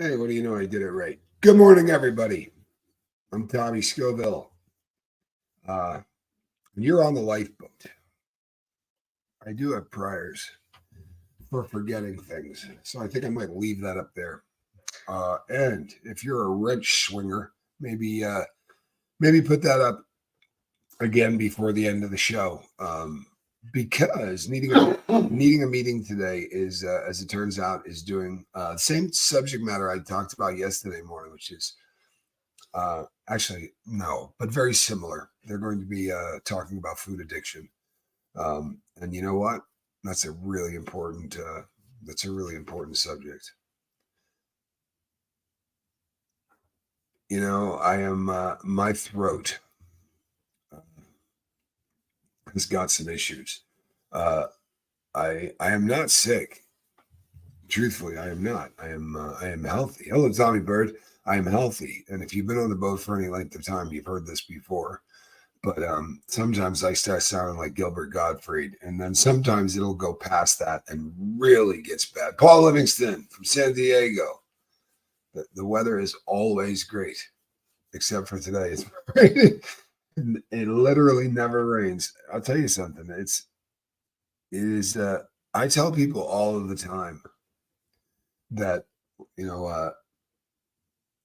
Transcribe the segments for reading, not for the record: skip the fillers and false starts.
Hey, what do you know? I did it right. Good morning, everybody. I'm Tommy Scoville. You're on the lifeboat. I do have priors for forgetting things, so I think I might leave that up there. And if you're a wrench swinger, maybe put that up again before the end of the show. Because needing a meeting today is, as it turns out, is doing the same subject matter I talked about yesterday morning, which is actually no, but very similar. They're going to be talking about food addiction, and you know what? That's a really important. That's a really important subject. You know, I am my throat has got some issues. Uh, I am not sick. Truthfully, I am not. I am healthy. Hello, Tommy Bird. I am healthy, and if you've been on the boat for any length of time, you've heard this before. But sometimes I start sounding like Gilbert Gottfried, and then sometimes it'll go past that and really gets bad. Paul Livingston from San Diego. The weather is always great, except for today. It's raining. It literally never rains. I'll tell you something. It is. I tell people all of the time that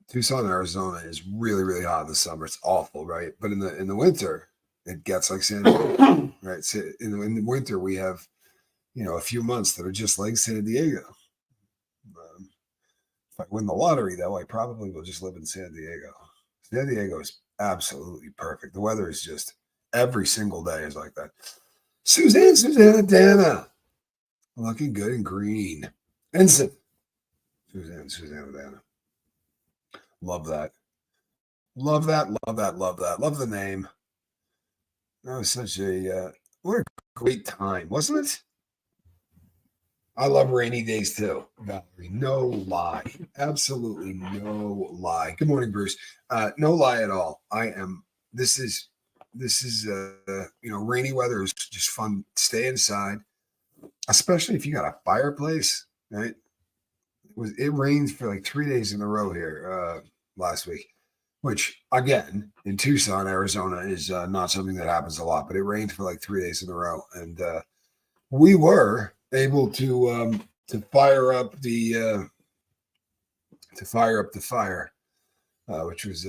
Tucson, Arizona is really, really hot in the summer. It's awful, right? But in the winter, it gets like San Diego, right? So in the winter, we have a few months that are just like San Diego. If I win the lottery, though, I probably will just live in San Diego. San Diego is absolutely perfect. The weather is just every single day is like that. Susanna, Dana, looking good and green. Ensign, Susanna, Dana. Love that. Love that. Love that. Love that. Love the name. That was such what a great time, wasn't it? I love rainy days too, Valerie. No lie. Absolutely no lie. Good morning, Bruce. No lie at all. This is rainy weather is just fun. Stay inside, especially if you got a fireplace, right? It rained for like 3 days in a row here last week, which again in Tucson, Arizona is not something that happens a lot, but it rained for like 3 days in a row, and we were able to fire up the fire, which was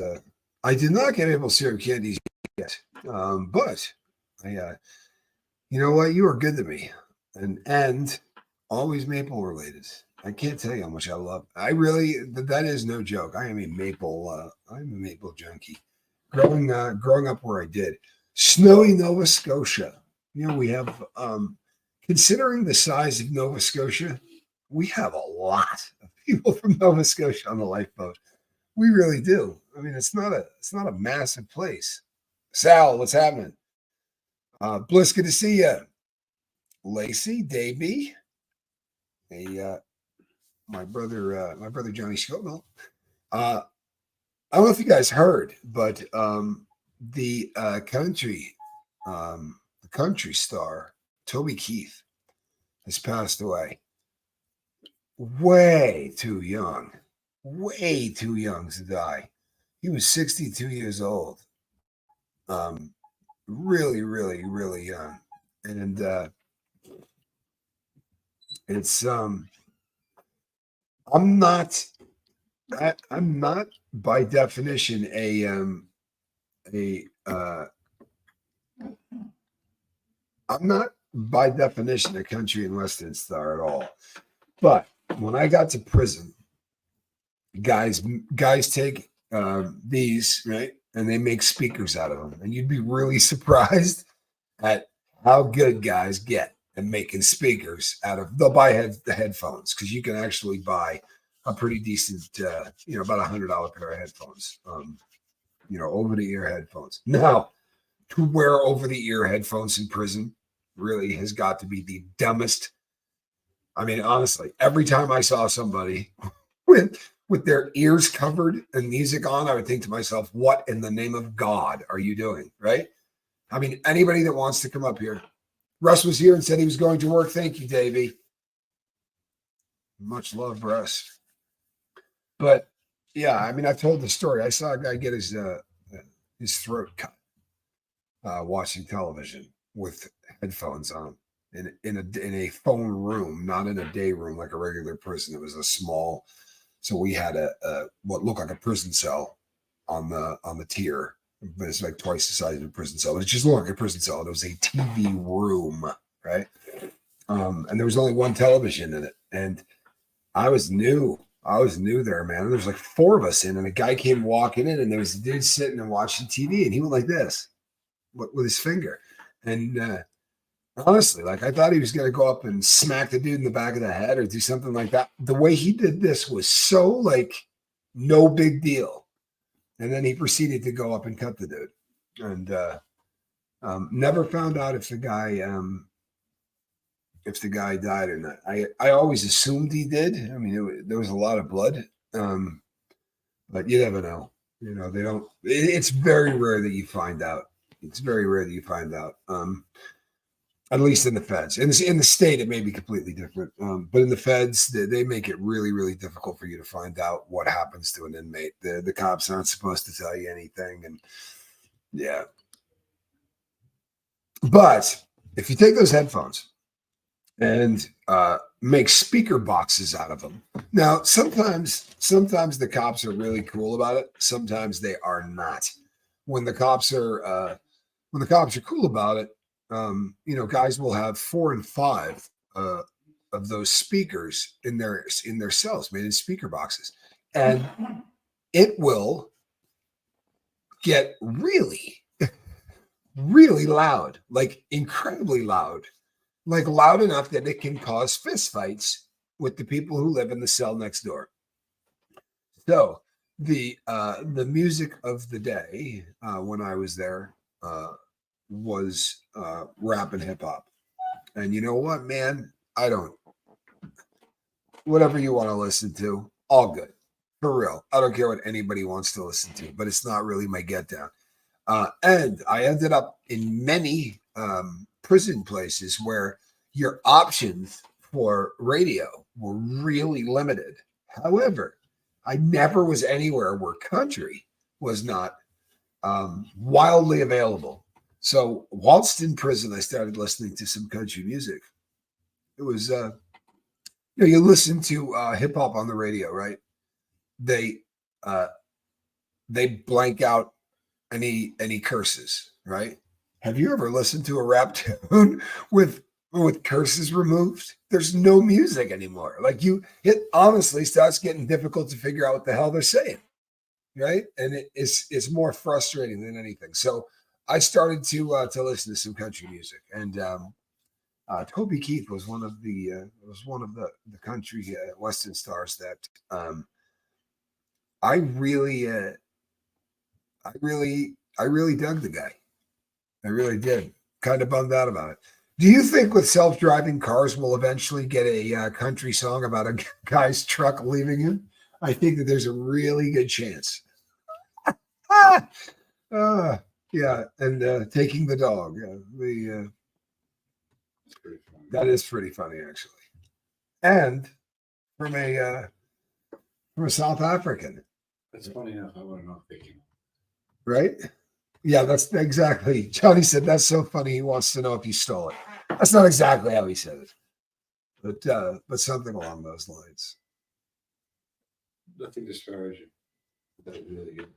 I did not get able to serve candies yet, but I you know what, you are good to me, and always maple related. I can't tell you how much I love. I really, that is no joke. I am a maple. I'm a maple junkie. Growing up where I did, snowy Nova Scotia. We have, considering the size of Nova Scotia, we have a lot of people from Nova Scotia on the lifeboat. We really do. I mean, it's not a massive place. Sal, what's happening? Bliss, good to see you. Lacey, Davey, my brother Johnny Scoville. I don't know if you guys heard, but the country star Toby Keith has passed away. Way too young to die. He was 62 years old. Really, really, really young, and it's I'm not by definition I'm not by definition a country and western star at all. But when I got to prison, guys take these, right, and they make speakers out of them, and you'd be really surprised at how good guys get at making speakers out of. They'll buy the headphones, because you can actually buy a pretty decent, about $100 pair of headphones, over the ear headphones. Now, to wear over the ear headphones in prison really has got to be the dumbest. I mean, honestly, every time I saw somebody with their ears covered and music on, I would think to myself, what in the name of God are you doing? Right? I mean, anybody that wants to come up here. Russ was here and said he was going to work. Thank you, Davey. Much love, Russ. But yeah, I mean, I've told the story. I saw a guy get his throat cut watching television with headphones on in a phone room, not in a day room like a regular prison. It was a small, so we had a what looked like a prison cell on the tier, but it's like twice the size of a prison cell. It just looked like a prison cell. It was a TV room, right? And there was only one television in it, and I was new. I was new there, man. And there's like four of us in, and a guy came walking in, and there was a dude sitting and watching TV, and he went like this with his finger. And honestly, like I thought he was going to go up and smack the dude in the back of the head or do something like that. The way he did this was so like no big deal. And then he proceeded to go up and cut the dude, and never found out if the guy died or not. I always assumed he did. I mean, there was a lot of blood, but you never know. You know, they don't. It's very rare that you find out. It's very rare that you find out. At least in the feds. In the state, it may be completely different. But in the feds, they make it really, really difficult for you to find out what happens to an inmate. The cops aren't supposed to tell you anything, and yeah. But if you take those headphones and make speaker boxes out of them. Now, sometimes the cops are really cool about it. Sometimes they are not. When the cops are cool about it, guys will have 4 and 5 of those speakers in their cells, made in speaker boxes, and it will get really, really loud, like incredibly loud. Like loud enough that it can cause fistfights with the people who live in the cell next door. So the music of the day when I was there was rap and hip hop. And you know what, man? I don't. Whatever you want to listen to, all good. For real. I don't care what anybody wants to listen to, but it's not really my get down. And I ended up in many prison places where your options for radio were really limited. However, I never was anywhere where country was not wildly available. So whilst in prison, I started listening to some country music. It was, you listen to hip hop on the radio, right? They uh, they blank out any curses, right? Have you ever listened to a rap tune with curses removed? There's no music anymore. Like it honestly starts getting difficult to figure out what the hell they're saying, right? And it's more frustrating than anything. So I started to listen to some country music, and Toby Keith was one of the country western stars that I really I really dug the guy. I really did. Kind of bummed out about it. Do you think with self-driving cars we'll eventually get a country song about a guy's truck leaving him? I think that there's a really good chance. Ah, yeah, and taking the dog. That is pretty funny, actually. And from a South African. That's funny enough. I want to know if they can. Right? Yeah, that's exactly. Johnny said that's so funny. He wants to know if you stole it. That's not exactly how he said it, but something along those lines. Nothing disparaging. That was really good.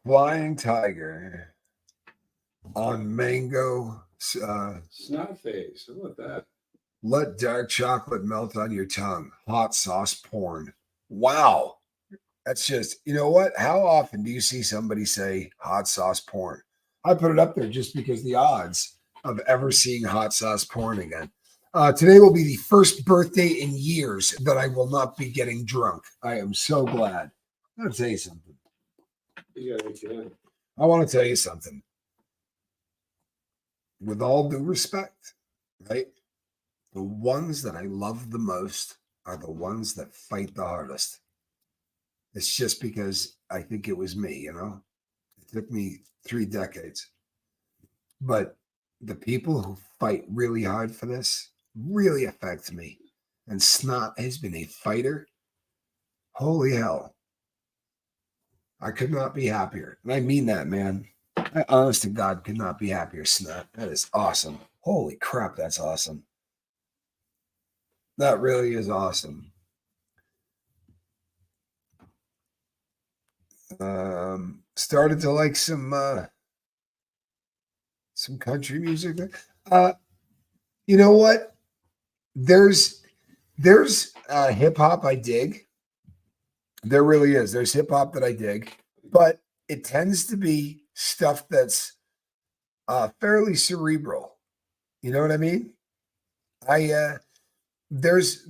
Flying tiger on mango. Snot face. How about that? Let dark chocolate melt on your tongue. Hot sauce porn. Wow. That's just, you know what? How often do you see somebody say hot sauce porn? I put it up there just because the odds of ever seeing hot sauce porn again. Today will be the first birthday in years that I will not be getting drunk. I am so glad. I'm going to tell you something. I want to tell you something. With all due respect, right? The ones that I love the most are the ones that fight the hardest. It's just because I think it was me, you know? It took me 3 decades. But the people who fight really hard for this really affect me. And Snot has been a fighter Holy hell. I could not be happier. And I mean that, man. I honest to God could not be happier, Snot. That is awesome. Holy crap, that's awesome. That really is awesome. Started to like some country music. You know what? There's hip hop I dig. There really is. There's hip hop that I dig, but it tends to be stuff that's fairly cerebral. You know what I mean? There's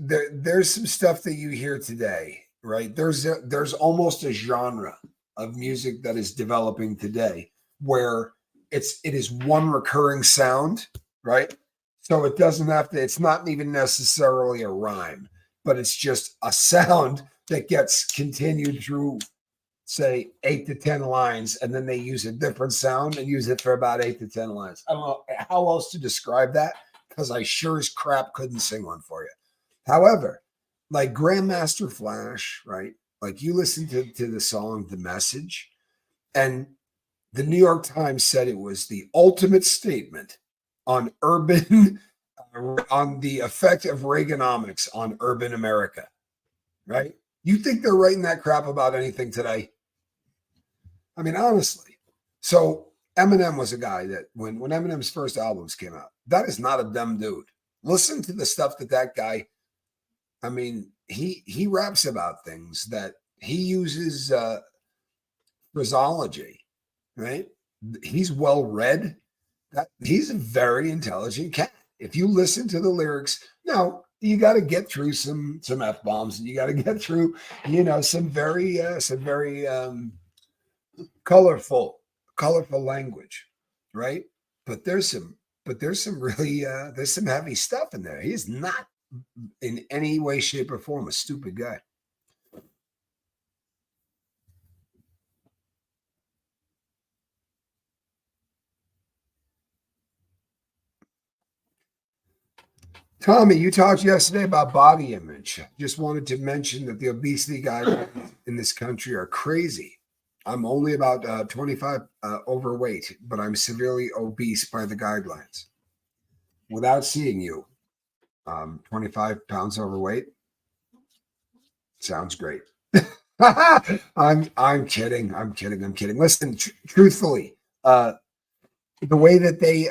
some stuff that you hear today, right? There's almost a genre of music that is developing today where it is one recurring sound, right? So it doesn't have to, it's not even necessarily a rhyme, but it's just a sound that gets continued through, say, 8 to 10 lines, and then they use a different sound and use it for about 8 to 10 lines. I don't know how else to describe that because I sure as crap couldn't sing one for you. However, like Grandmaster Flash, right? Like you listen to the song The Message, and the New York Times said it was the ultimate statement on urban, on the effect of Reaganomics on urban America, right? You think they're writing that crap about anything today? I mean, honestly. So Eminem was a guy that when Eminem's first albums came out, that is not a dumb dude. Listen to the stuff that guy. I mean, he raps about things that he uses phraseology, right? He's well read. That he's a very intelligent cat. If you listen to the lyrics, now you got to get through some f bombs, and you got to get through, some very colorful language, right? But there's some really there's some heavy stuff in there. He's not in any way, shape, or form a stupid guy. Tommy, you talked yesterday about body image. Just wanted to mention that the obesity guidelines in this country are crazy. I'm only about 25 overweight, but I'm severely obese by the guidelines. Without seeing you, 25 pounds overweight. Sounds great. I'm kidding. I'm kidding. Listen, truthfully, the way that they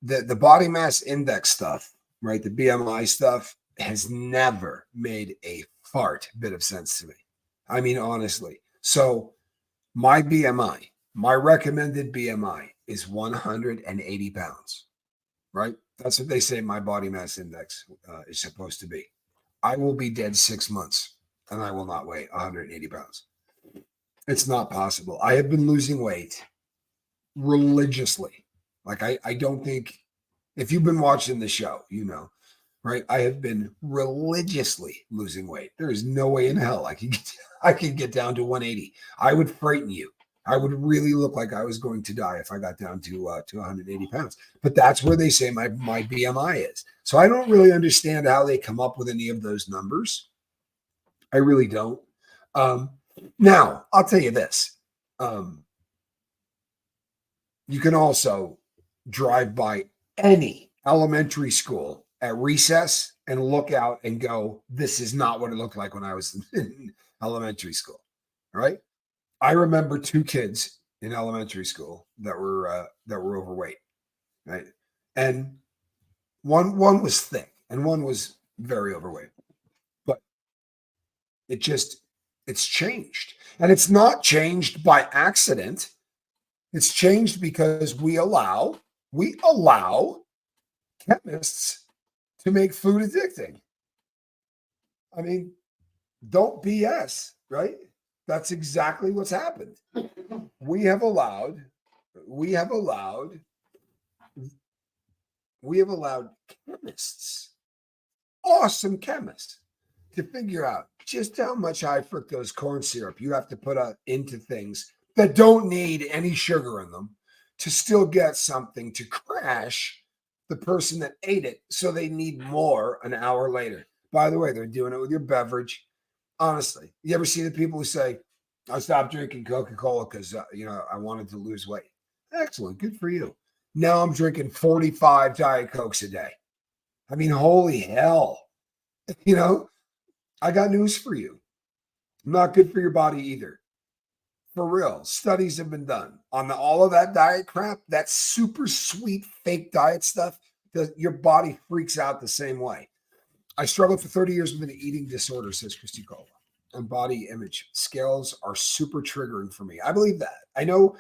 the body mass index stuff, right? The BMI stuff has never made a fart bit of sense to me. I mean, honestly. So my BMI, my recommended BMI is 180 pounds, right? That's what they say my body mass index is supposed to be. I will be dead 6 months and I will not weigh 180 pounds. It's not possible. I have been losing weight religiously. Like I don't think, if you've been watching the show, right? I have been religiously losing weight. There is no way in hell I could get down to 180. I would frighten you. I would really look like I was going to die if I got down to 180 pounds. But that's where they say my BMI is. So I don't really understand how they come up with any of those numbers. I really don't. Now, I'll tell you this. You can also drive by any elementary school at recess and look out and go, this is not what it looked like when I was in elementary school. Right? I remember 2 kids in elementary school that were overweight, right? And one was thick and one was very overweight. But it's changed. And it's not changed by accident. It's changed because we allow chemists to make food addicting. I mean, don't BS, right? That's exactly what's happened. We have allowed chemists, awesome chemists, to figure out just how much high fructose corn syrup you have to put into things that don't need any sugar in them to still get something to crash the person that ate it, so they need more an hour later. By the way, they're doing it with your beverage. Honestly, you ever see the people who say, I stopped drinking Coca-Cola because, I wanted to lose weight. Excellent. Good for you. Now I'm drinking 45 Diet Cokes a day. I mean, holy hell. I got news for you. Not good for your body either. For real. Studies have been done on all of that diet crap, that super sweet fake diet stuff. Your body freaks out the same way. I struggled for 30 years with an eating disorder, says Christy Cole. And body image. Scales are super triggering for me. I believe that. I know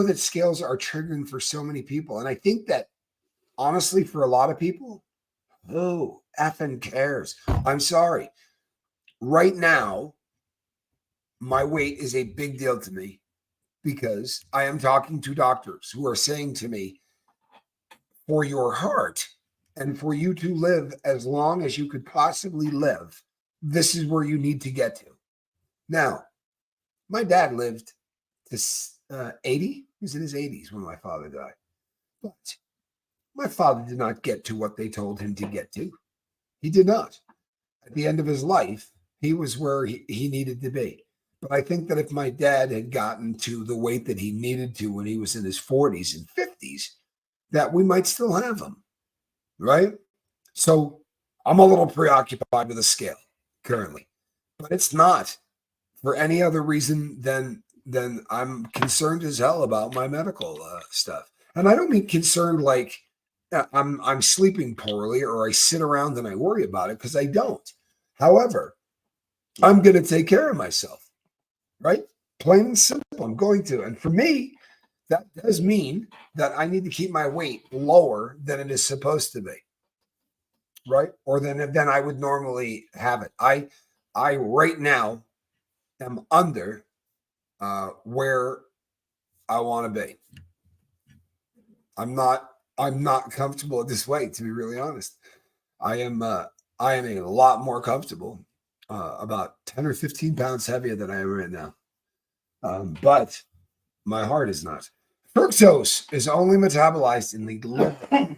that scales are triggering for so many people. And I think that honestly, for a lot of people, who effing cares? I'm sorry. Right now, my weight is a big deal to me because I am talking to doctors who are saying to me, for your heart and for you to live as long as you could possibly live, this is where you need to get to. Now, my dad lived to 80. He was in his 80s when my father died. But my father did not get to what they told him to get to. He did not. At the end of his life, he was where he needed to be. But I think that if my dad had gotten to the weight that he needed to when he was in his 40s and 50s, that we might still have him, right? So I'm a little preoccupied with a scale currently, but it's not for any other reason than I'm concerned as hell about my medical stuff. And I don't mean concerned like I'm sleeping poorly or I sit around and I worry about it, because I don't. However, I'm going to take care of myself, right? Plain and simple. I'm going to. And for me, that does mean that I need to keep my weight lower than it is supposed to be, right? Or than I would normally have it. I right now am under where I want to be. I'm not comfortable at this weight, to be really honest. I am a lot more comfortable, about 10 or 15 pounds heavier than I am right now. But my heart is not. Fructose is only metabolized in the liver.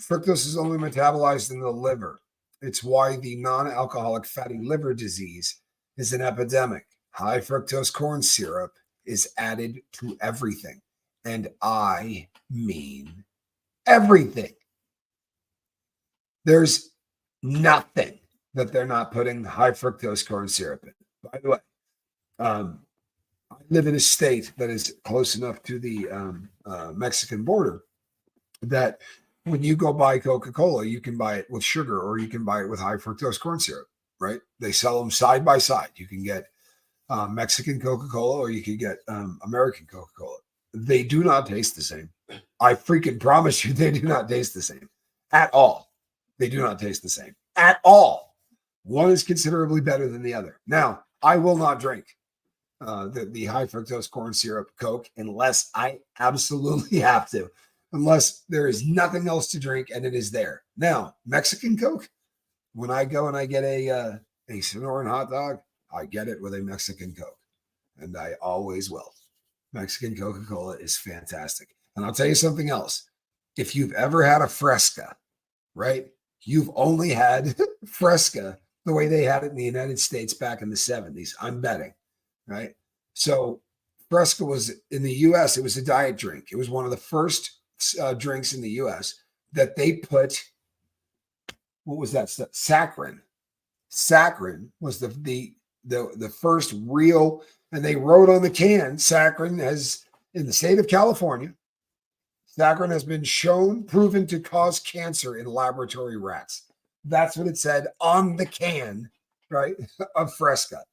Fructose is only metabolized in the liver. It's why the non-alcoholic fatty liver disease is an epidemic. High fructose corn syrup is added to everything. And I mean everything. There's nothing that they're not putting high fructose corn syrup in. By the way, I live in a state that is close enough to the Mexican border that when you go buy Coca-Cola, you can buy it with sugar or you can buy it with high fructose corn syrup, right? They sell them side by side. You can get Mexican Coca-Cola or you can get American Coca-Cola. They do not taste the same. I freaking promise you, they do not taste the same at all. They do not taste the same at all. One is considerably better than the other. Now, I will not drink the high fructose corn syrup Coke unless I absolutely have to, unless there is nothing else to drink and it is there. Now, Mexican Coke, when I go and I get a Sonoran hot dog, I get it with a Mexican Coke, and I always will. Mexican Coca-Cola is fantastic. And I'll tell you something else. If you've ever had a Fresca, right, you've only had Fresca the way they had it in the United States back in the 70s, I'm betting, right? So Fresca was in the U.S., it was a diet drink. It was one of the first drinks in the U.S. that they put, what was that stuff? Saccharin. Saccharin was the first real, and they wrote on the can, saccharin has, in the state of California, saccharin has been proven to cause cancer in laboratory rats. That's what it said on the can, right, of Fresca.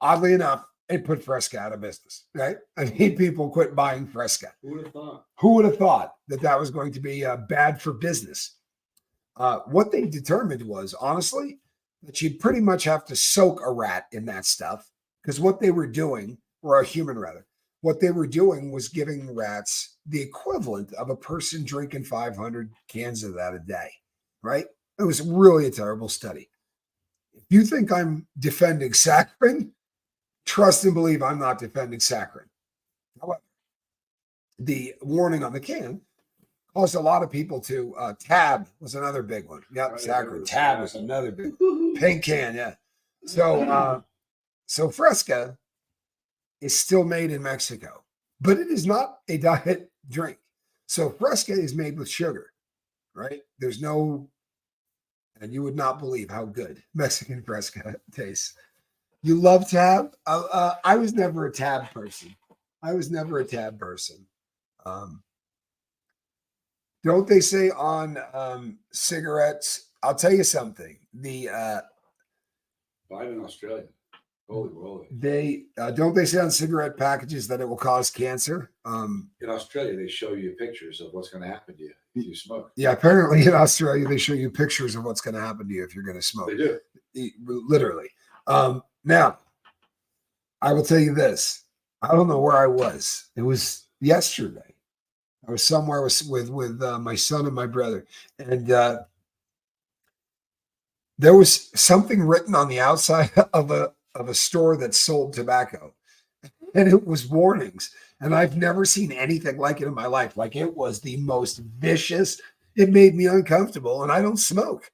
Oddly enough, it put Fresca out of business, right? I mean, people quit buying Fresca. Who would have thought? Who would have thought that was going to be bad for business? What they determined was, honestly, that you'd pretty much have to soak a rat in that stuff, because what they were doing, or a human rather, what they were doing was giving rats the equivalent of a person drinking 500 cans of that a day, right? It was really a terrible study. If you think I'm defending saccharin, trust and believe I'm not defending saccharin. However, the warning on the can caused a lot of people to, Tab was another big one. Yep, saccharin. Tab was another big pink can, yeah. So Fresca is still made in Mexico, but it is not a diet drink. So Fresca is made with sugar, right? There's no, and you would not believe how good Mexican Fresca tastes. You love Tab? I was never a Tab person. I was never a Tab person. Um, don't they say on cigarettes? I'll tell you something. Buy it in Australia. Holy moly. They don't they say on cigarette packages that it will cause cancer? In Australia, they show you pictures of what's going to happen to you if you smoke. Yeah, apparently in Australia they show you pictures of what's going to happen to you if you're going to smoke. They do. Literally. Now, I will tell you this. I don't know where I was. It was yesterday. I was somewhere with my son and my brother, and there was something written on the outside of a store that sold tobacco, and it was warnings. And I've never seen anything like it in my life. Like, it was the most vicious. It made me uncomfortable, and I don't smoke.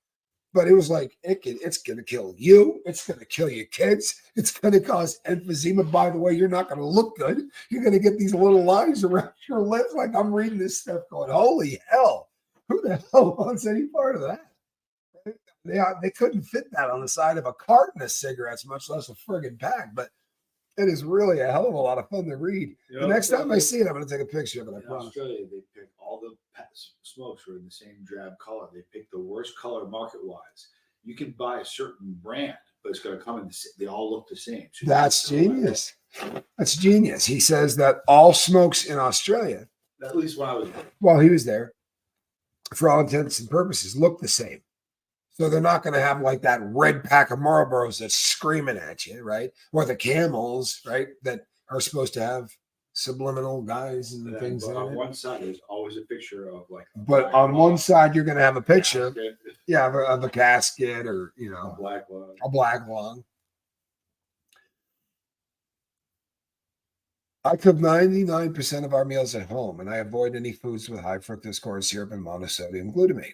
But it was like, it's going to kill you. It's going to kill your kids. It's going to cause emphysema. By the way, you're not going to look good. You're going to get these little lines around your lips. Like, I'm reading this stuff going, holy hell. Who the hell wants any part of that? They couldn't fit that on the side of a carton of cigarettes, much less a friggin' pack. But it is really a hell of a lot of fun to read. The next time I see it, I'm going to take a picture of it. I promise. In Australia, they pick all the smokes are in the same drab color. They pick the worst color market-wise. You can buy a certain brand, but it's going to come in. They all look the same. So that's genius. That's genius. He says that all smokes in Australia, at least when I was there, while he was there, for all intents and purposes, look the same. So they're not going to have like that red pack of Marlboros that's screaming at you, right? Or the Camels, right? That are supposed to have subliminal guys and things. But on one side, there's always a picture of like. But on one side, you're going to have a picture, casket. of a casket or a black lung. A black lung. I cook 99% of our meals at home, and I avoid any foods with high fructose corn syrup and monosodium glutamate.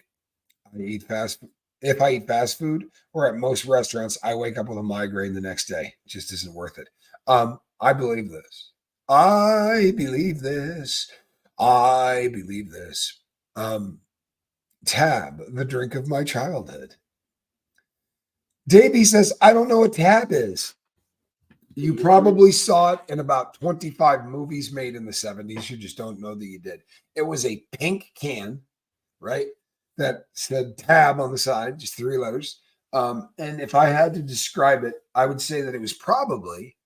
If I eat fast food or at most restaurants, I wake up with a migraine the next day. It just isn't worth it. I believe this. I believe this. Tab, the drink of my childhood. Davey says, I don't know what Tab is. You probably saw it in about 25 movies made in the 70s. You just don't know that you did. It was a pink can, right? That said Tab on the side, just 3 letters. And if I had to describe it, I would say that it was probably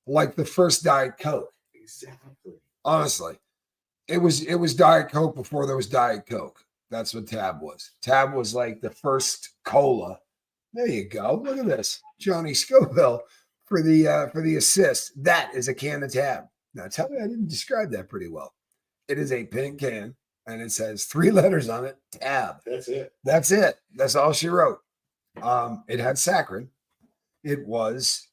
like the first Diet Coke. Exactly. Honestly, it was Diet Coke before there was Diet Coke. That's what Tab was. Tab was like the first cola. There you go. Look at this, Johnny Scoville for the assist. That is a can of Tab. Now tell me I didn't describe that pretty well. It is a pink can. And it says 3 letters on it, Tab. That's it. That's all she wrote. It had saccharin. It was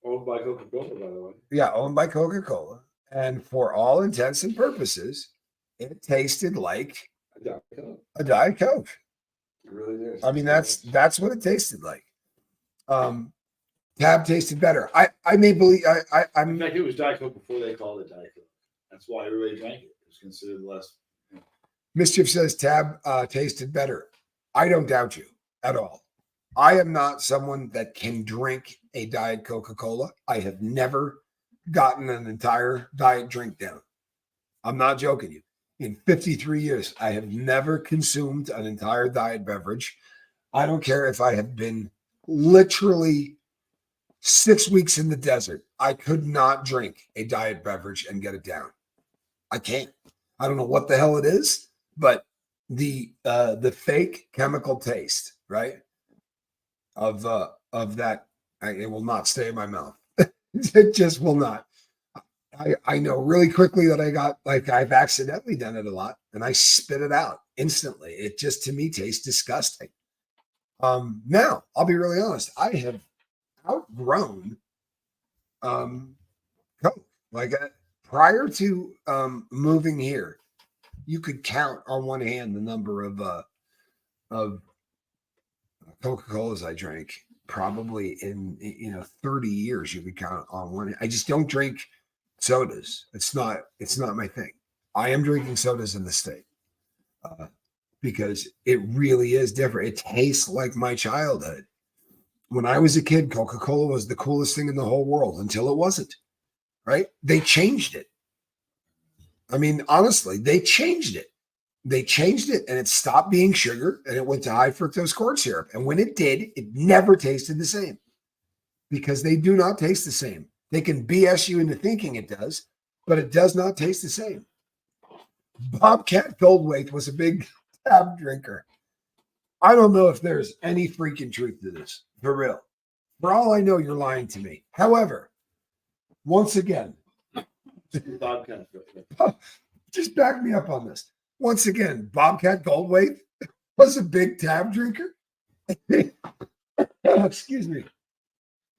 owned by Coca-Cola, by the way. Yeah, owned by Coca-Cola. And for all intents and purposes, it tasted like a Diet Coke. It really is. I mean, that's what it tasted like. Tab tasted better. I may believe I'm in fact, it was Diet Coke before they called it Diet Coke. That's why everybody drank it. It was considered less. Mischief says Tab tasted better. I don't doubt you at all. I am not someone that can drink a Diet Coca-Cola. I have never gotten an entire diet drink down. I'm not joking you. In 53 years, I have never consumed an entire diet beverage. I don't care if I have been literally 6 weeks in the desert. I could not drink a diet beverage and get it down. I can't. I don't know what the hell it is. But the fake chemical taste, right, of that, it will not stay in my mouth. It just will not. I know really quickly that I've accidentally done it a lot, and I spit it out instantly. It just, to me, tastes disgusting. Now I'll be really honest. I have outgrown Coke. Like prior to moving here, you could count on one hand the number of Coca-Colas I drank. probably in 30 years you could count on one. I just don't drink sodas. It's not my thing. I am drinking sodas in the state because it really is different. It tastes like my childhood. When I was a kid, Coca-Cola was the coolest thing in the whole world until it wasn't, right? They changed it. I mean, honestly, they changed it. They changed it and it stopped being sugar and it went to high fructose corn syrup. And when it did, it never tasted the same because they do not taste the same. They can BS you into thinking it does, but it does not taste the same. Bobcat Goldthwait was a big tab drinker. I don't know if there's any freaking truth to this, for real. For all I know, you're lying to me. However, once again, just back me up on this. Once again, Bobcat Goldthwait was a big tab drinker. Excuse me.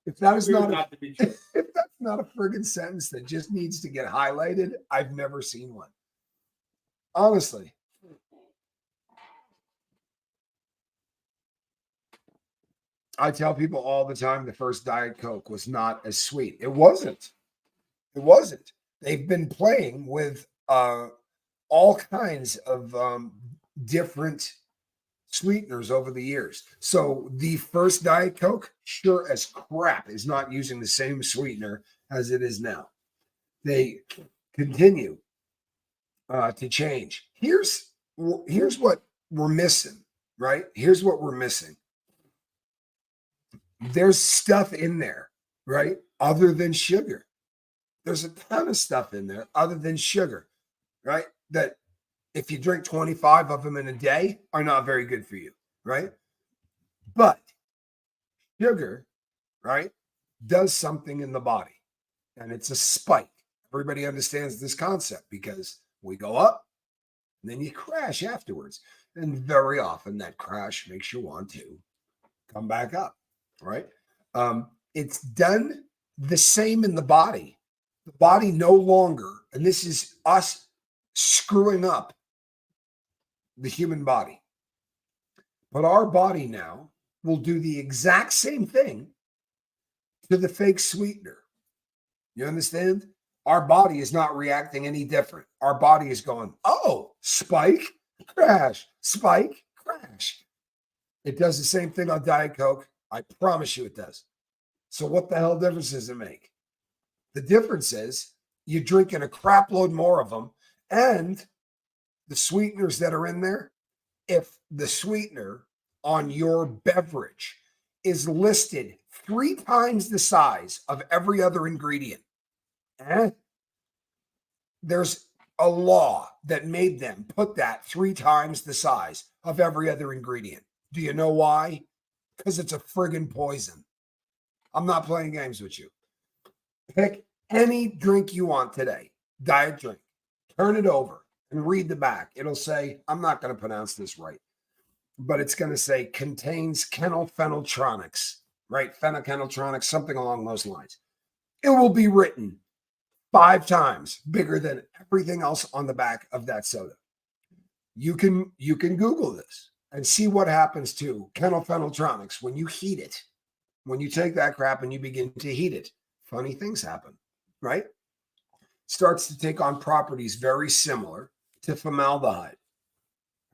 If that is not if that's not a friggin' sentence that just needs to get highlighted, I've never seen one. Honestly. I tell people all the time the first Diet Coke was not as sweet. It wasn't. It wasn't. They've been playing with all kinds of different sweeteners over the years. So the first Diet Coke, sure as crap, is not using the same sweetener as it is now. They continue to change. Here's what we're missing, right? Here's what we're missing. There's stuff in there, right? Other than sugar. There's a ton of stuff in there other than sugar, right? That if you drink 25 of them in a day are not very good for you, right? But sugar, right, does something in the body and it's a spike. Everybody understands this concept because we go up and then you crash afterwards. And very often that crash makes you want to come back up, right? It's done the same in the body. The body no longer, and this is us screwing up the human body. But our body now will do the exact same thing to the fake sweetener. You understand? Our body is not reacting any different. Our body is going, oh, spike, crash, spike, crash. It does the same thing on Diet Coke. I promise you it does. So what the hell difference does it make? The difference is you're drinking a crap load more of them and the sweeteners that are in there. If the sweetener on your beverage is listed 3 times the size of every other ingredient, there's a law that made them put that 3 times the size of every other ingredient. Do you know why? Because it's a friggin' poison. I'm not playing games with you. Pick any drink you want today, diet drink, turn it over and read the back. It'll say, I'm not going to pronounce this right, but it's going to say contains phenylphenotronics, right? Phenylphenotronics, something along those lines. It will be written 5 times bigger than everything else on the back of that soda. You can Google this and see what happens to phenylphenotronics when you heat it. When you take that crap and you begin to heat it, funny things happen, right? Starts to take on properties very similar to formaldehyde.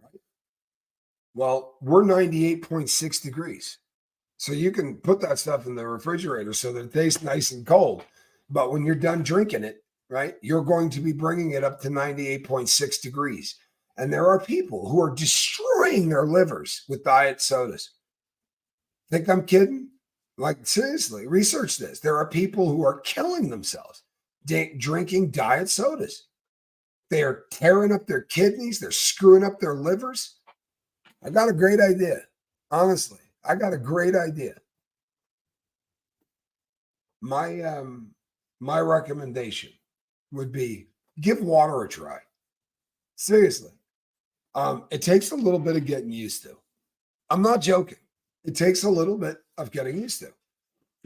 Right? Well, we're 98.6 degrees. So you can put that stuff in the refrigerator so that it tastes nice and cold. But when you're done drinking it, right, you're going to be bringing it up to 98.6 degrees. And there are people who are destroying their livers with diet sodas. Think I'm kidding? Like, seriously, research this. There are people who are killing themselves drinking diet sodas. They are tearing up their kidneys. They're screwing up their livers. I got a great idea. Honestly, I got a great idea. My recommendation would be give water a try. Seriously. It takes a little bit of getting used to. I'm not joking. It takes a little bit of getting used to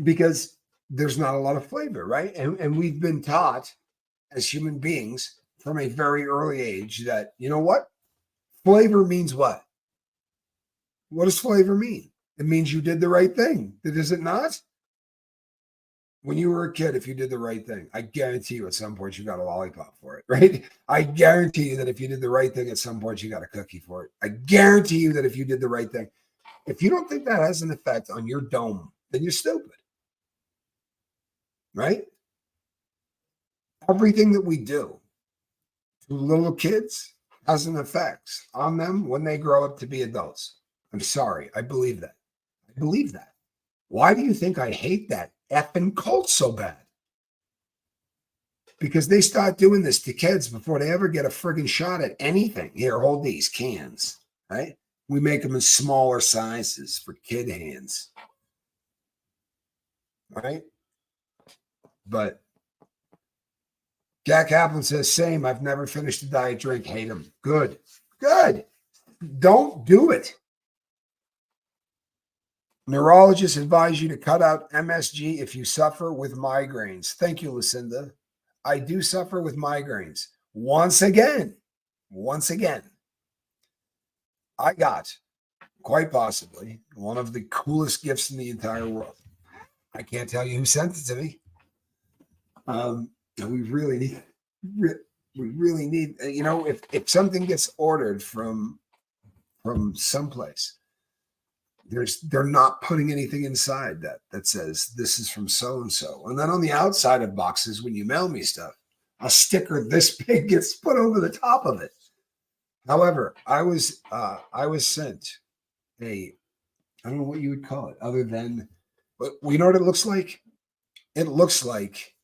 because there's not a lot of flavor, right? And we've been taught as human beings from a very early age that, you know what? Flavor means what? What does flavor mean? It means you did the right thing. Does it not? When you were a kid, if you did the right thing, I guarantee you at some point you got a lollipop for it, right? I guarantee you that if you did the right thing at some point you got a cookie for it. I guarantee you that if you did the right thing, if you don't think that has an effect on your dome, then you're stupid, right? Everything that we do to little kids has an effect on them when they grow up to be adults. I'm sorry. I believe that. I believe that. Why do you think I hate that effing cult so bad? Because they start doing this to kids before they ever get a friggin' shot at anything. Here, hold these cans, right? We make them in smaller sizes for kid hands, right? But Jack Kaplan says, same. I've never finished a diet drink. Hate them. Good. Good. Don't do it. Neurologists advise you to cut out MSG if you suffer with migraines. Thank you, Lucinda. I do suffer with migraines. Once again, I got quite possibly one of the coolest gifts in the entire world. I can't tell you who sent it to me. We really need, you know, if something gets ordered from someplace, they're not putting anything inside that says this is from so and so. And then on the outside of boxes, when you mail me stuff, a sticker this big gets put over the top of it. However, I was sent I don't know what you would call it other than, but you know what it looks like? It looks like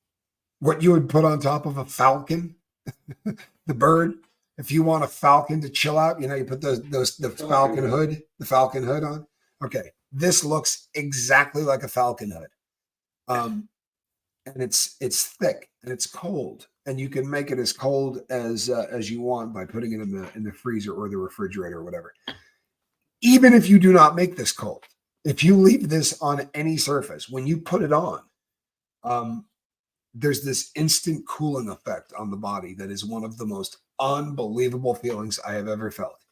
what you would put on top of a falcon, the bird. If you want a falcon to chill out, you know, you put the falcon hood on. Okay, this looks exactly like a falcon hood, and it's thick and it's cold, and you can make it as cold as you want by putting it in the freezer or the refrigerator or whatever. Even if you do not make this cold, if you leave this on any surface, when you put it on, there's this instant cooling effect on the body that is one of the most unbelievable feelings I have ever felt.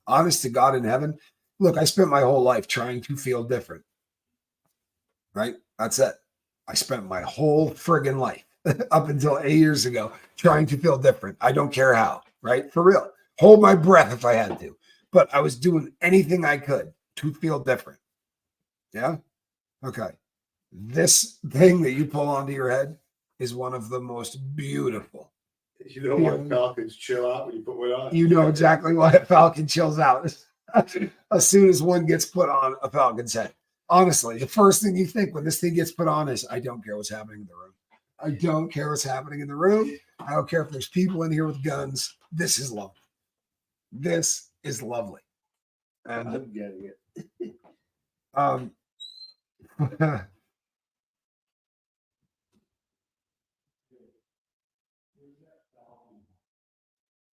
Honest to God in heaven, look, I spent my whole life trying to feel different, right? That's it. I spent my whole friggin' life up until 8 years ago trying to feel different. I don't care how, right? For real. Hold my breath if I had to. But I was doing anything I could to feel different. Yeah? Okay. This thing that you pull onto your head is one of the most beautiful. You know why falcons chill out when you put one on? You know exactly why a falcon chills out as soon as one gets put on a falcon's head. Honestly, the first thing you think when this thing gets put on is, I don't care what's happening in the room. I don't care what's happening in the room. I don't care if there's people in here with guns. This is lovely. This is lovely. And I'm getting it.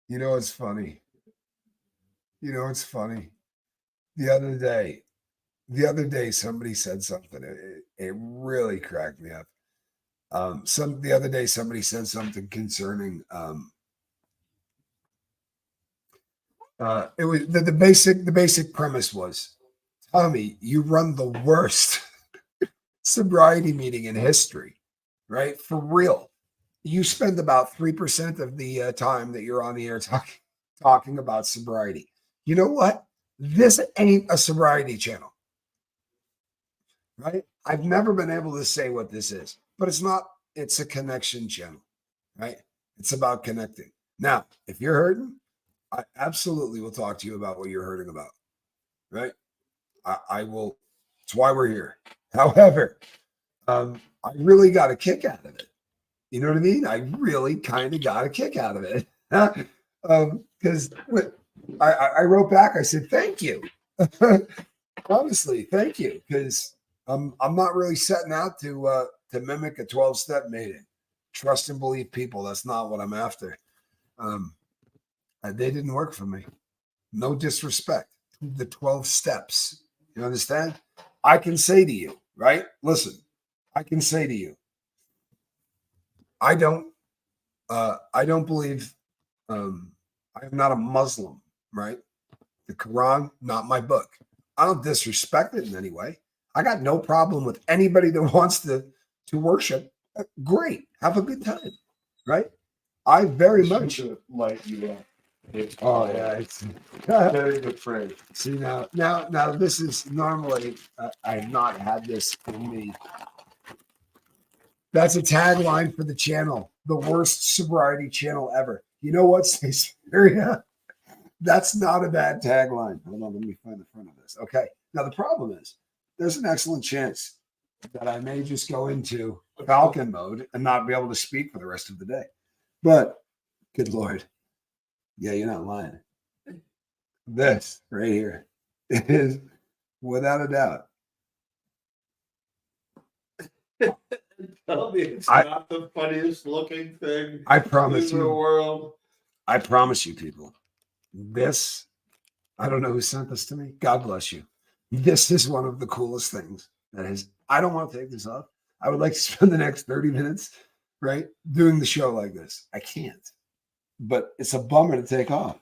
You know, it's funny. The other day, somebody said something. It really cracked me up. The other day, somebody said something concerning. It was the basic premise was, Tommy, you run the worst sobriety meeting in history, right? For real. You spend about 3% of the time that you're on the air talking about sobriety. You know what? This ain't a sobriety channel, right? I've never been able to say what this is, but it's not. It's a connection channel, right? It's about connecting. Now, if you're hurting, I absolutely will talk to you about what you're hurting about, right? I will. It's why we're here. However, I really got a kick out of it. You know what I mean? I really kind of got a kick out of it because I wrote back. I said, "Thank you, honestly, thank you," because I'm not really setting out to mimic a 12-step meeting. Trust and believe people. That's not what I'm after. They didn't work for me. No disrespect. The 12 steps. You understand? I can say to you, right? Listen, I can say to you, I don't believe, I am not a Muslim, right? The Quran, not my book. I don't disrespect it in any way. I got no problem with anybody that wants to worship. Great. Have a good time. Right? I very much light you up. Oh yeah, it's Very good phrase. see now this is normally I have not had this in me. That's a tagline for the channel, the worst sobriety channel ever. You know what, Caesarea? That's not a bad tagline. Hold on, let me find the front of this. Okay. Now the problem is there's an excellent chance that I may just go into Falcon mode and not be able to speak for the rest of the day. But good Lord. Yeah, you're not lying. This right here is without a doubt. Tell me it's I- not the funniest looking thing I promise in the you. world. I promise you, people. This, I don't know who sent this to me. God bless you. This is one of the coolest things that is. I don't want to take this off. I would like to spend the next 30 minutes, right, doing the show like this. I can't. But it's a bummer to take off.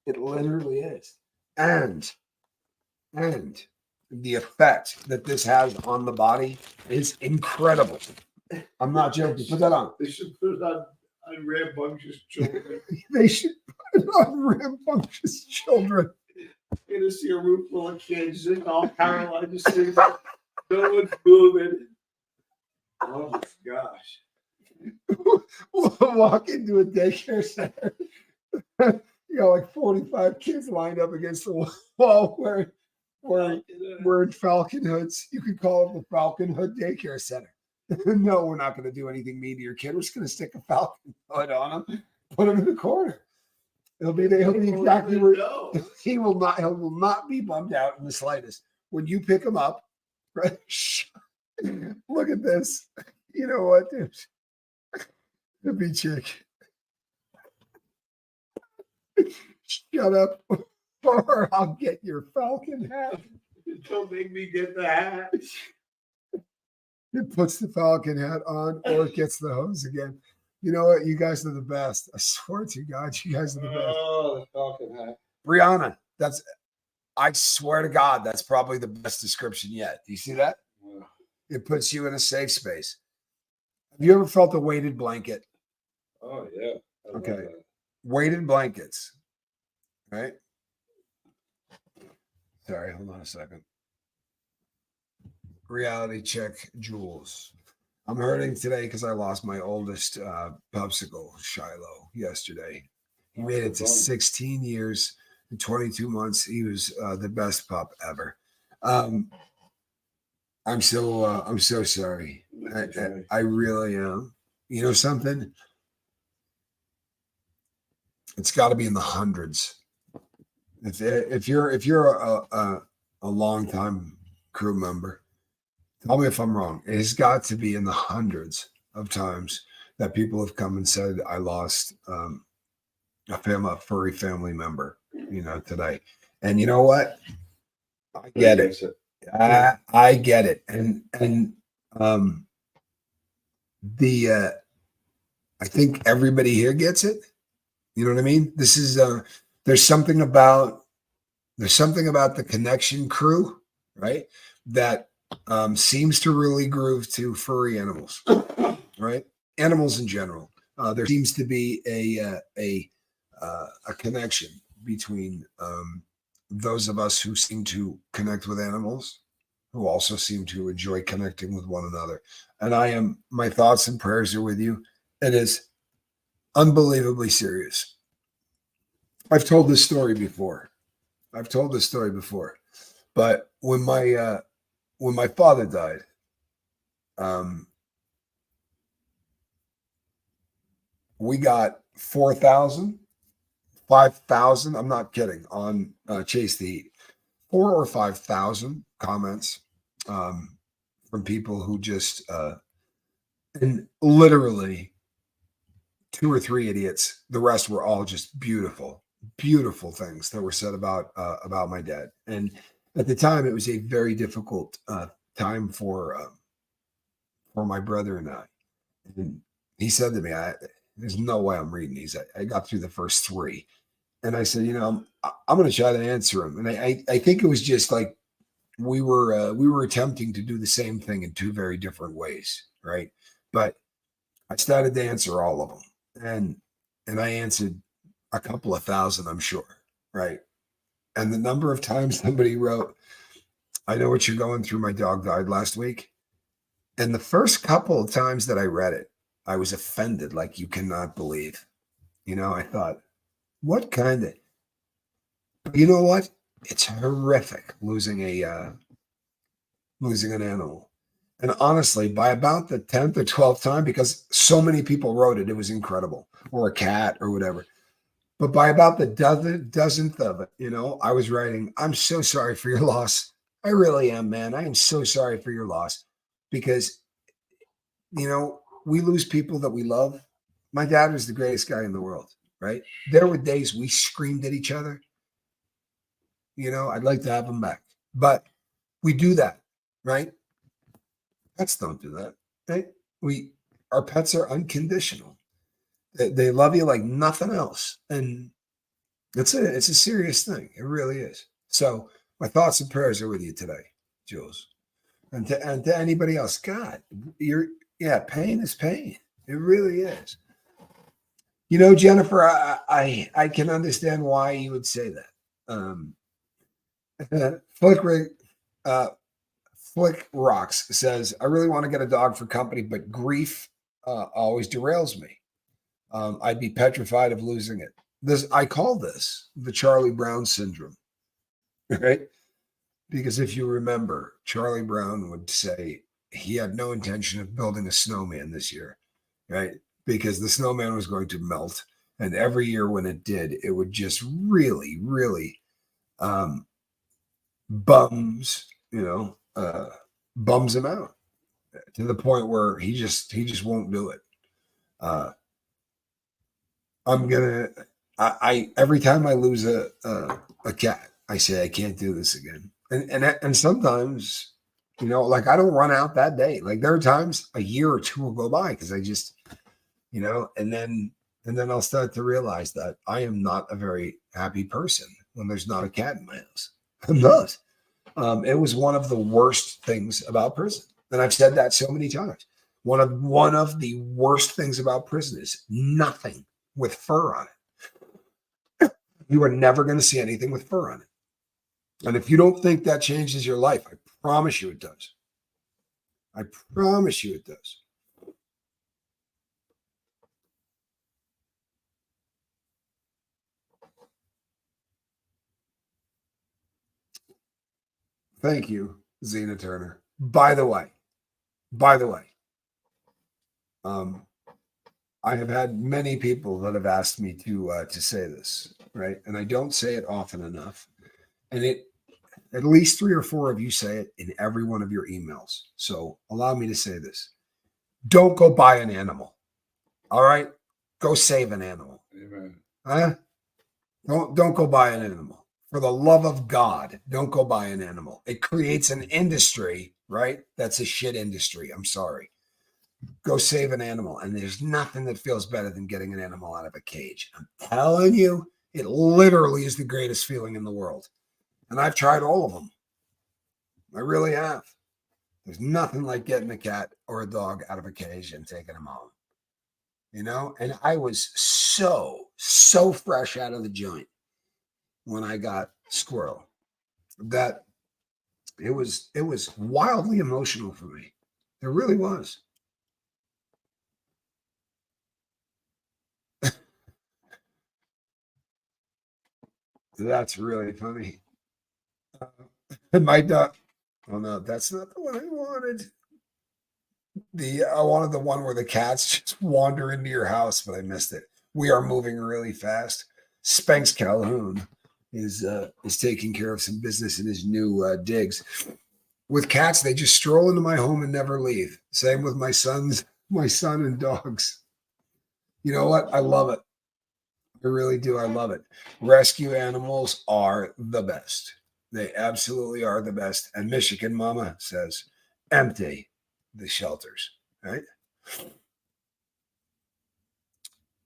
It literally is. And the effect that this has on the body is incredible. I'm not joking. Put that on. They should put it on rambunctious children. They should put it on rambunctious children. You're gonna see a room full of kids sitting all paralyzed, just sitting there. No one's moving. Oh my gosh. We'll walk into a daycare center. You know, like 45 kids lined up against the wall wearing falcon hoods. You could call it the Falcon Hood Daycare Center. No, we're not going to do anything mean to your kid. We're just going to stick a falcon hood on him, put him in the corner. He'll be exactly where he will not be bummed out in the slightest. When you pick him up, right? Look at this. You know what, dude? The bee chick. Shut up, or I'll get your falcon hat. Don't make me get the hat. It puts the falcon hat on, or it gets the hose again. You know what? You guys are the best. I swear to God, you guys are the best. Oh, the falcon hat. Brianna, I swear to God, that's probably the best description yet. Do you see that? Wow. It puts you in a safe space. Have you ever felt a weighted blanket? Oh yeah. I love Okay. that. Weighted blankets, right? Sorry, hold on a second. Reality check, Jules. I'm hurting today because I lost my oldest popsicle, Shiloh, yesterday. He made it to 16 years and 22 months. He was the best pup ever. I'm so sorry. I really am. You know something? It's got to be in the hundreds. If you're a longtime crew member, tell me if I'm wrong. It has got to be in the hundreds of times that people have come and said, I lost a furry family member, today. And you know what? I get it. I get it. And I think everybody here gets it. You know what I mean? This is there's something about the connection crew, right? That seems to really groove to furry animals, right? Animals in general. There seems to be a connection between those of us who seem to connect with animals, who also seem to enjoy connecting with one another. And my thoughts and prayers are with you. It is unbelievably serious. I've told this story before. But when my father died, we got 4,000, 5,000. I'm not kidding. On Chase the Heat, 4,000 or 5,000 comments from people who just and literally 2 or 3 idiots. The rest were all just beautiful things that were said about my dad. And at the time, it was a very difficult time for my brother and I. And he said to me, "There's no way I'm reading these. I got through the first 3." And I said, I'm going to try to answer them. And I think it was just like we were attempting to do the same thing in two very different ways, right? But I started to answer all of them, and I answered a couple of thousand, I'm sure, right? And the number of times somebody wrote, "I know what you're going through. My dog died last week." And the first couple of times that I read it, I was offended, like you cannot believe. I thought, what kind of? You know what? It's horrific losing an animal. And honestly, by about the 10th or 12th time, because so many people wrote it, it was incredible, or a cat or whatever. But by about the dozenth of it, I was writing, "I'm so sorry for your loss. I really am, man. I am so sorry for your loss." Because, we lose people that we love. My dad was the greatest guy in the world, right? There were days we screamed at each other. I'd like to have him back. But we do that, right? Pets don't do that, right? Our pets are unconditional. They love you like nothing else, and it's a serious thing. It really is. So my thoughts and prayers are with you today, Jules, and to anybody else. God, pain is pain. It really is. Jennifer, I can understand why you would say that. Flick Flick Rocks says, "I really want to get a dog for company, but grief always derails me. I'd be petrified of losing it." I call this the Charlie Brown syndrome, right? Because if you remember, Charlie Brown would say he had no intention of building a snowman this year, right? Because the snowman was going to melt. And every year when it did, it would just really, really um, bums, bums him out to the point where he just won't do it. Uh, I'm gonna. I every time I lose a cat, I say I can't do this again. And sometimes, like I don't run out that day. Like there are times a year or two will go by because I just, and then I'll start to realize that I am not a very happy person when there's not a cat in my house. I'm not. It was one of the worst things about prison, and I've said that so many times. One of the worst things about prison is nothing with fur on it. You are never going to see anything with fur on it. And if you don't think that changes your life, I promise you it does. I promise you it does. Thank you, Zena Turner. By the way, um, I have had many people that have asked me to say this, right? And I don't say it often enough. And at least 3 or 4 of you say it in every one of your emails. So allow me to say this. Don't go buy an animal. All right? Go save an animal. Amen. Huh? Don't go buy an animal. For the love of God, don't go buy an animal. It creates an industry, right? That's a shit industry. I'm sorry. Go save an animal. And there's nothing that feels better than getting an animal out of a cage. I'm telling you, it literally is the greatest feeling in the world. And I've tried all of them. I really have. There's nothing like getting a cat or a dog out of a cage and taking them home. And I was so fresh out of the joint when I got Squirrel that it was wildly emotional for me. It really was. That's really funny. And my dog, oh no, that's not the one I wanted. I wanted the one where the cats just wander into your house, but I missed it. We are moving really fast. Spanx Calhoun is taking care of some business in his new digs. With cats, they just stroll into my home and never leave. Same with my son and dogs. You know what? I love it. I really do. I love it. Rescue animals are the best. They absolutely are the best. And Michigan Mama says, empty the shelters, right?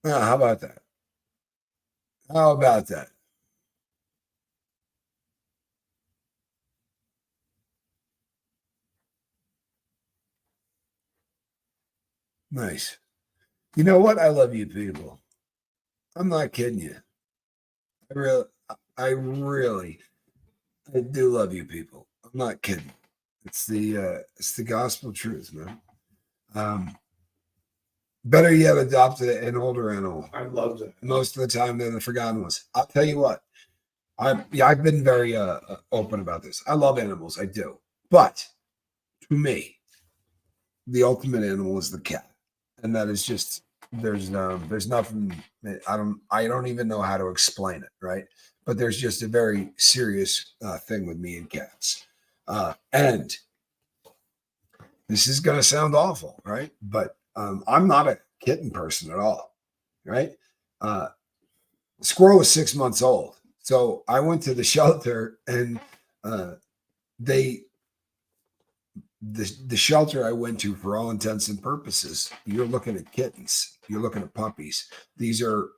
How about that? How about that? Nice. You know what? I love you people. I'm not kidding you. I really, I do love you people. I'm not kidding. It's the gospel truth, man. Better yet, adopted an older animal. I love that. Most of the time, they're the forgotten ones. I'll tell you what. I've been very open about this. I love animals, I do, but to me, the ultimate animal is the cat, and that is just there's nothing. I don't even know how to explain it, right? But there's just a very serious thing with me and cats, and this is going to sound awful, right? But I'm not a kitten person at all, right? Squirrel was 6 months old. So I went to the shelter and the shelter I went to, for all intents and purposes, you're looking at kittens, you're looking at puppies. These are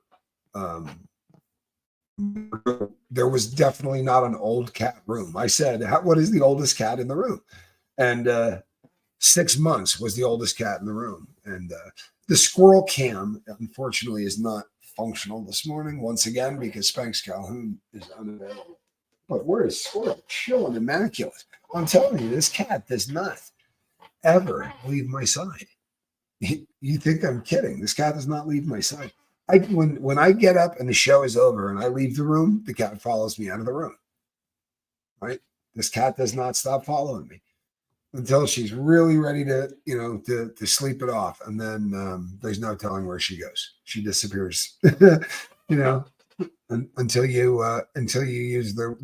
there was definitely not an old cat room. I said, what is the oldest cat in the room? And 6 months was the oldest cat in the room. And the squirrel cam, unfortunately, is not functional this morning once again because Spanx Calhoun is unavailable. But where is Squirrel? Chilling, immaculate. I'm telling you, this cat does not ever leave my side. You think I'm kidding? This cat does not leave my side. When I get up and the show is over and I leave the room, the cat follows me out of the room. Right? This cat does not stop following me until she's really ready to, to sleep it off. And then there's no telling where she goes. She disappears, until you use the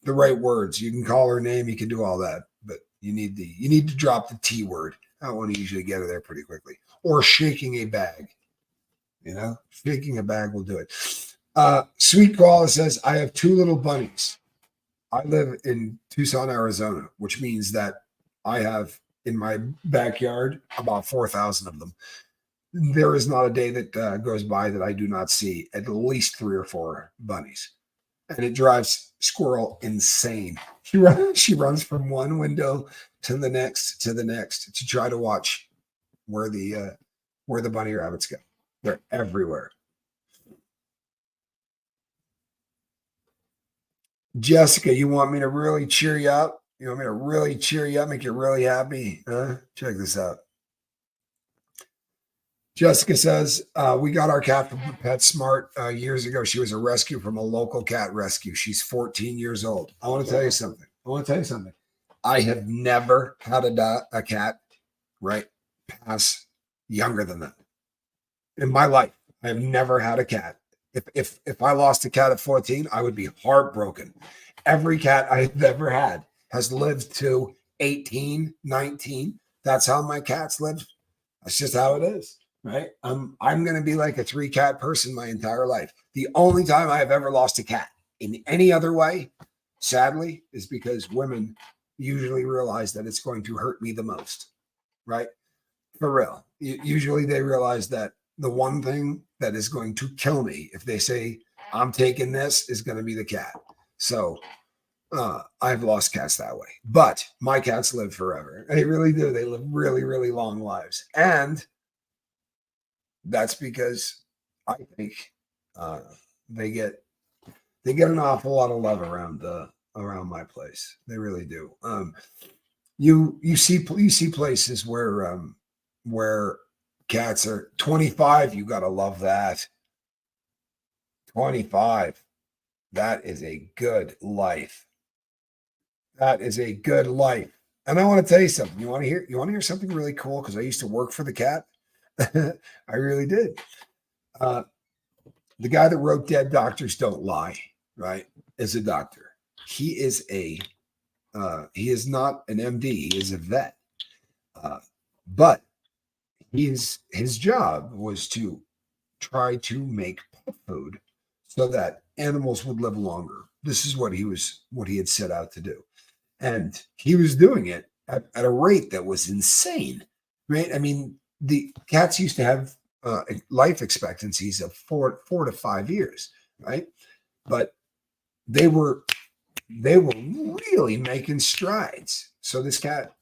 right words. You can call her name. You can do all that, but you need to drop the T word. I want to usually get her there pretty quickly, or shaking a bag, shaking a bag will do it. Sweet Koala says, I have 2 little bunnies. I live in Tucson, Arizona, which means that I have in my backyard about 4,000 of them. There is not a day that goes by that I do not see at least 3 or 4 bunnies. And it drives Squirrel insane. She runs from one window to the next to try to watch where the bunny rabbits go. They're everywhere. Jessica, you want me to really cheer you up? You want me to really cheer you up, make you really happy? Check this out. Jessica says, we got our cat from PetSmart years ago. She was a rescue from a local cat rescue. She's 14 years old. I want to tell you something. I have never had a cat, right, pass younger than that. In my life, I have never had a cat. If I lost a cat at 14, I would be heartbroken. Every cat I've ever had has lived to 18, 19. That's how my cats live. That's just how it is, right? I'm going to be like a 3-cat person my entire life. The only time I have ever lost a cat in any other way, sadly, is because women usually realize that it's going to hurt me the most, right? For real. Usually they realize that the one thing that is going to kill me if they say I'm taking this is going to be the cat. So I've lost cats that way, but my cats live forever. They really do. They live really, really long lives. And that's because I think they get an awful lot of love around my place. They really do. You see places where cats are 25. You got to love that. 25. That is a good life. That is a good life. And I want to tell you something. You want to hear something really cool? Because I used to work for the cat. I really did. The guy that wrote Dead Doctors Don't Lie, right, is a doctor. He is not an MD. He is a vet. But his job was to try to make pet food so that animals would live longer. This is what he had set out to do. And he was doing it at a rate that was insane, right? I mean, the cats used to have life expectancies of 4 to 5 years, right? But they were really making strides. So this cat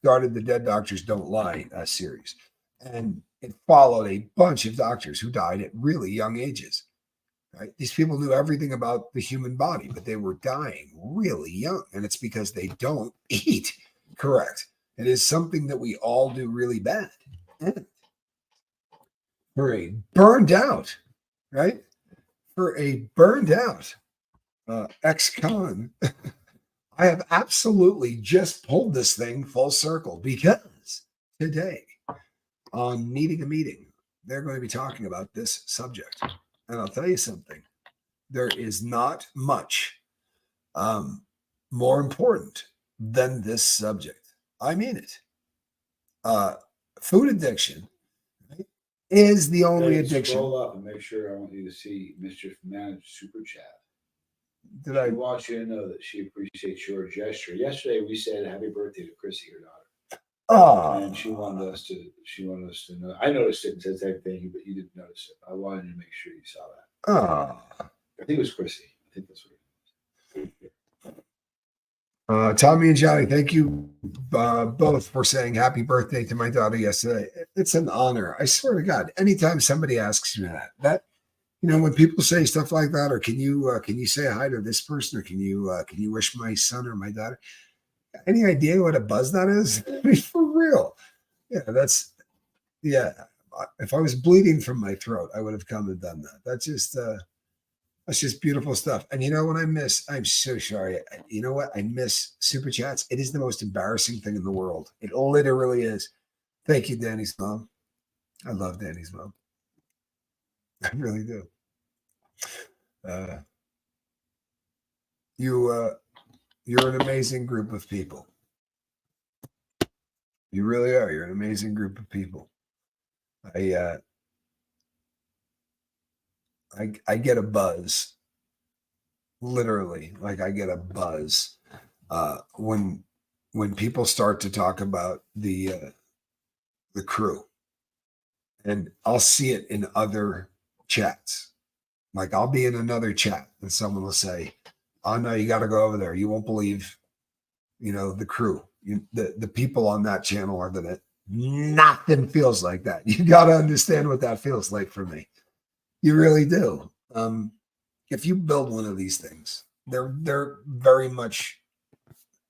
started the Dead Doctors Don't Lie series. And it followed a bunch of doctors who died at really young ages. Right? These people knew everything about the human body, but they were dying really young. And it's because they don't eat correct. It is something that we all do really bad. And for a burned out, right? For a burned out ex-con, I have absolutely just pulled this thing full circle because today on Needing a Meeting, they're going to be talking about this subject. And I'll tell you something. There is not much more important than this subject. I mean it. Food addiction, right, is the only Hey, addiction. Scroll up and make sure I want you to see Mischief Managed Super Chat. Did She I? wants you to know that she appreciates your gesture. Yesterday we said happy birthday to Chrissy, her daughter. Oh, And she wanted us to know. I noticed it and said thank you, but you didn't notice it. I wanted to make sure you saw that. oh. I think it was Chrissy. I think that's what it was. Tommy and Johnny, thank you both for saying happy birthday to my daughter yesterday. It's an honor. I swear to God, anytime somebody asks me that, when people say stuff like that, or can you say hi to this person, or can you wish my son or my daughter? Any idea what a buzz that is? I mean, for real. Yeah. If I was bleeding from my throat, I would have come and done that. That's just beautiful stuff. And you know what I'm so sorry. You know what? I miss Super Chats. It is the most embarrassing thing in the world. It literally is. Thank you, Danny's mom. I love Danny's mom. I really do. You're an amazing group of people. You really are. You're an amazing group of people. I get a buzz, literally, like I get a buzz when people start to talk about the crew, and I'll see it in other chats. Like I'll be in another chat and someone will say, "Oh no, you got to go over there. You won't believe, the crew. The people on that channel are gonna." Nothing feels like that. You got to understand what that feels like for me. You really do. If you build one of these things, they're very much.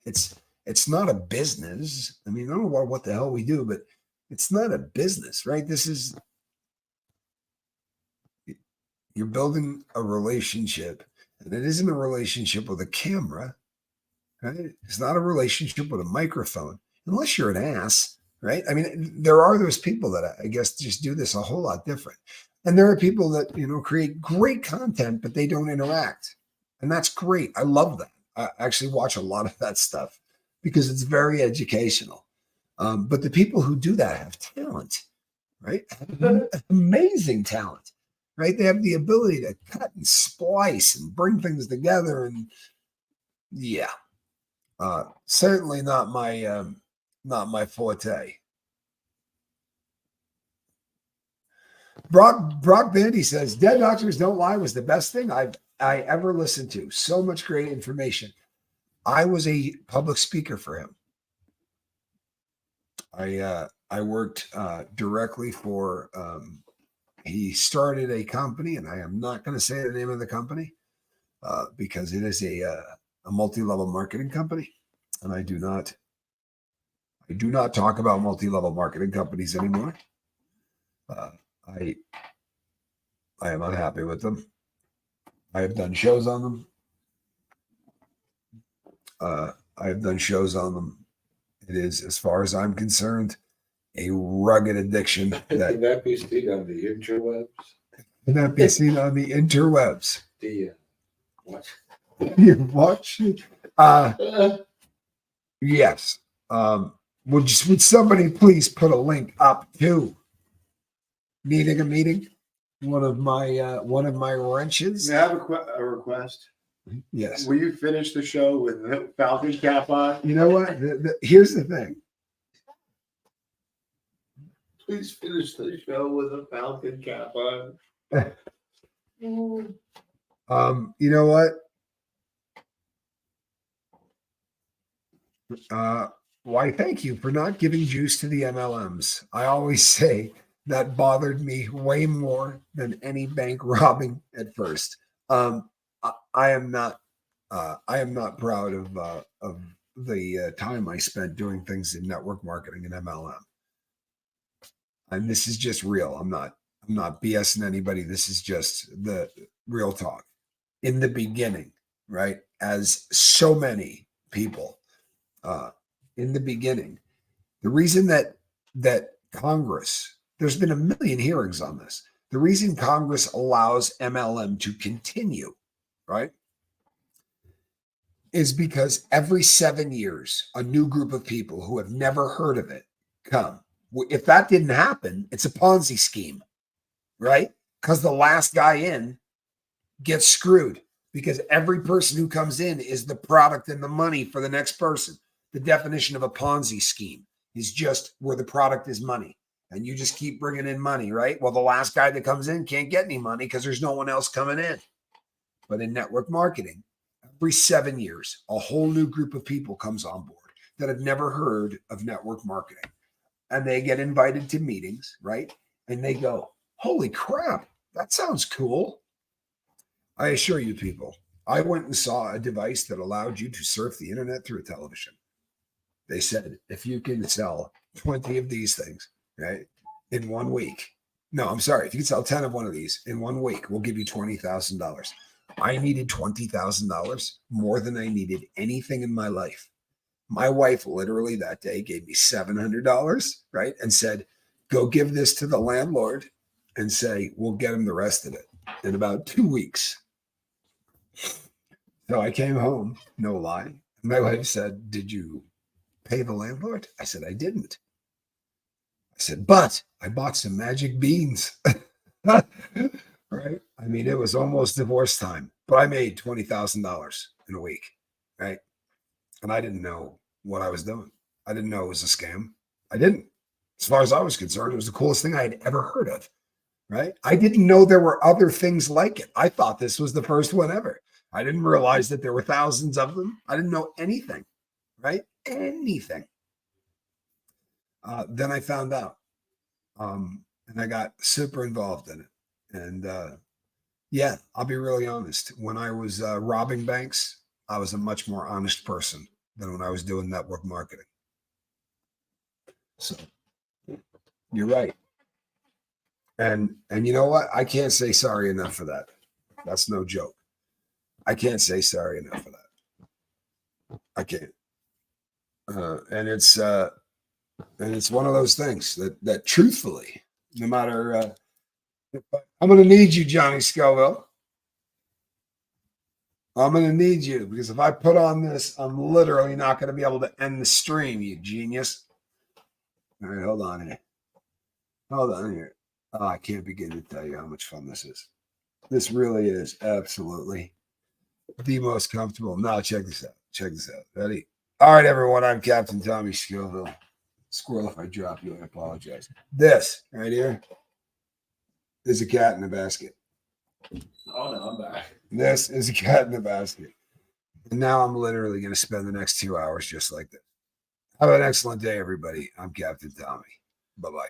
It's not a business. I mean, I don't know what the hell we do, but it's not a business, right? You're building a relationship, and it isn't a relationship with a camera, right? It's not a relationship with a microphone, unless you're an ass, right? I mean, there are those people that I guess just do this a whole lot different. And there are people that, create great content, but they don't interact. And that's great. I love that. I actually watch a lot of that stuff because it's very educational. But the people who do that have talent, right? Amazing talent, right? They have the ability to cut and splice and bring things together. And yeah, certainly not my forte. Brock Bandy says, Dead Doctors Don't Lie was the best thing I ever listened to. So much great information. I was a public speaker for him. I worked directly for he started a company, and I am not going to say the name of the company because it is a multi-level marketing company, and I do not talk about multi-level marketing companies anymore. I am unhappy with them. I have done shows on them. I have done shows on them. It is, as far as I'm concerned, a rugged addiction Can that be seen on the interwebs? cannot be seen on the interwebs. What? You watch it? Yes. Would somebody please put a link up to Needing a Meeting? One of my wrenches. May I have a request? Yes. Will you finish the show with the Falcon cap on? You know what? Here's the thing. Please finish the show with a Falcon cap on. You know what? why, thank you for not giving juice to the MLMs. I always say that bothered me way more than any bank robbing at first. I am not proud of the time I spent doing things in network marketing and MLM. And this is just real. I'm not BSing anybody. This is just the real talk. In the beginning, right? As so many people, in the beginning, the reason that Congress, there's been a million hearings on this. The reason Congress allows MLM to continue, right, is because every 7 years, a new group of people who have never heard of it come. If that didn't happen, it's a Ponzi scheme, right? Because the last guy in gets screwed, because every person who comes in is the product and the money for the next person. The definition of a Ponzi scheme is just where the product is money, and you just keep bringing in money, right? Well, the last guy that comes in can't get any money because there's no one else coming in. But in network marketing, every 7 years, a whole new group of people comes on board that have never heard of network marketing. And they get invited to meetings, right? And they go, holy crap, that sounds cool. I assure you, people, I went and saw a device that allowed you to surf the internet through a television. They said, if you can sell 20 of these things, right, in 1 week. No, I'm sorry. If you can sell 10 of one of these in 1 week, we'll give you $20,000. I needed $20,000 more than I needed anything in my life. My wife literally that day gave me $700, right? And said, go give this to the landlord and say, we'll get him the rest of it in about 2 weeks. So I came home, no lie. My wife said, did you pay the landlord? I said, I didn't. I said, but I bought some magic beans. Right? I mean, it was almost divorce time, but I made $20,000 in a week, right? And I didn't know what I was doing. I didn't know it was a scam. I didn't. As far as I was concerned, it was the coolest thing I had ever heard of, right? I didn't know there were other things like it. I thought this was the first one ever. I didn't realize that there were thousands of them. I didn't know anything, right? Anything. Then I found out, and I got super involved in it. And yeah, I'll be really honest. When I was robbing banks, I was a much more honest person than when I was doing network marketing. So you're right. And you know what? I can't say sorry enough for that. That's no joke. I can't say sorry enough for that. I can't. And it's one of those things that truthfully, no matter I'm going to need you, Johnny Scoville. I'm going to need you, because if I put on this, I'm literally not going to be able to end the stream, you genius. All right, hold on here. Hold on here. Oh, I can't begin to tell you how much fun this is. This really is absolutely the most comfortable. Now, check this out. Check this out. Ready? All right, everyone. I'm Captain Tommy Scoville. Squirrel, if I drop you, I apologize. This right here is a cat in a basket. Oh no, I'm back. This is a cat in a basket. And now I'm literally going to spend the next 2 hours just like this. Have an excellent day, everybody. I'm Captain Tommy. Bye-bye.